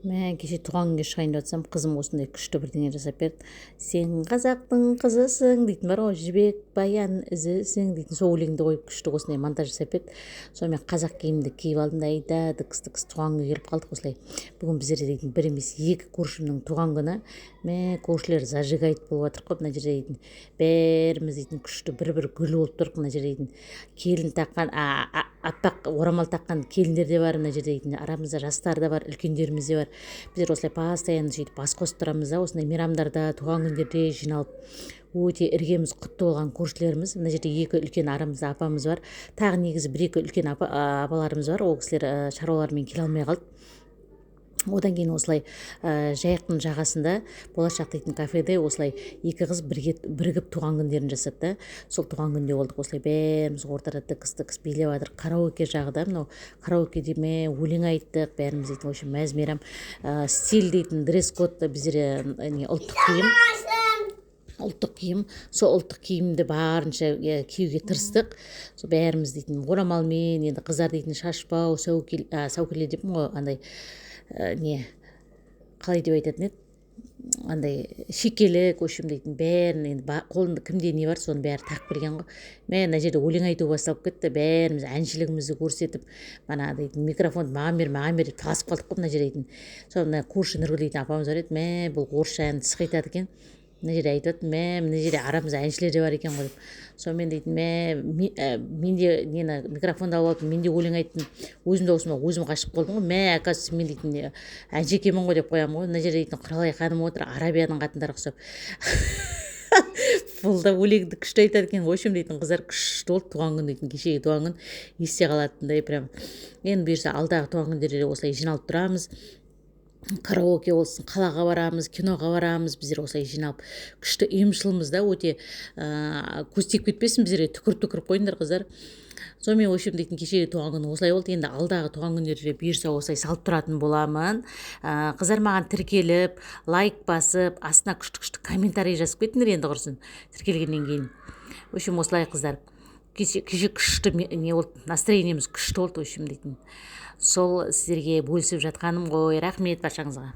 Мә кеше туған күнге шығайын деп жатсам, қызым осындай күшті бірдеңе жасап берді. Сен қазақтың қызысың дейтін бар ғой, жібек баян ізісің дейтін сол өлеңді қойып күшті осындай монтаж жасап берді. Сонымен қазақ киімді киіп алдым да айда дікс дікс туған күнге келіп қалдық осылай. Бүгін біздерде дейтін бір емес екі көршімнің туған күні. Мә көршілер зажигать болып жатыр ғой мына жерде дейтін. Бәріміз дейтін күшті бір гүл болып тұрық мына жерде дейтін. Келін таққан аппақ орамал таққан келіндер де бар мына жерде дейтін. Арамызда жастар да бар, үлкендеріміз де бар. Біздер осылай постоянно сөйтіп бас қосып тұрамыз да осындай мейрамдарда туған күндерде жиналып өте іргеміз құтты болған көршілеріміз. Мына жерде екі үлкен арамызда апамыз бар, тағы негізі бір екі үлкен апаларымыз бар, ол кісілер шаруалармен келе алмай қалды. Одан кейін осылай жайықтың жағасында болашақ дейтін кафеде осылай екі қыз бірігіп туған күндерін жасады да. Сол туған күнде болдық осылай бәріміз ортада тікіс билеп жатыр. Караоке жағы да, мынау караоке ме өлең айттық бәріміз дейтін. В общем мәз мейрам. Стиль дейтін дресс-код біздер ұлттық киім, сол ұлттық киімді барынша киюге тырыстық. Сол бәріміз дейтін орамалмен, енді қыздар дейтін шашбау, сәукеле деппін ғой, андай не қалай деп айтатын еді, андай шекелік, в общем дейтін бәрін енді қолында кімде не бар соны бәрі тағып келген ғой. Мына жерде өлең айту басталып кетті, бәріміз әншілігімізді көрсетіп, мана дейтін микрофонды маған бер деп таласып қалдық қой мына жерде дейтін. Сол мына көрші Нұргүл дейтін апамыз бар еді, мә бұл орысша әнді сықы айтады екен. Мына жерде айтып жатыр, мына жерде арамызда әншілер де бар екен ғой деп. Сонымен дейтін мен де нені микрофонды алып алдым, мен де өлең айттым, өзім де өзім ғашық болдым ғой. Оказывается мен дейтін әнші екенмін ғой деп қоямын ғой. Мына жерде дейтін Құралай ханым отыр, Арабияның қатындары ұқсап. Бұл да өлеңді күшті айтады екен. В общем дейтін қыздар күшті болды туған күн дейтін, кешегі туған күн есте қалатындай прям. Енді бұйырса алдағы туған күндерде осылай жиналып тұрамыз. Караоке болсын, қалаға барамыз, киноға барамыз, біздер осылай жиналып күшті ұйымшылмыз да, өте көз тиіп кетпесін біздерге, түкіріп қойыңдар қыздар. Сонымен в общем дейтін кешегі туған күні осылай болды. Енді алдағы туған күндерде бұйырса осылай салып тұратын боламын. Қыздар маған тіркеліп, лайк басып, астына күшті комментарий жазып кетіңдер енді құрсын тіркелгеннен кейін. В общем осылай қыздар. Кеше күшті не болды, настроениеміз күшті болды в общем дейтін. Сол сіздерге бөлісіп жатқаным ғой. Рахмет баршаңызға.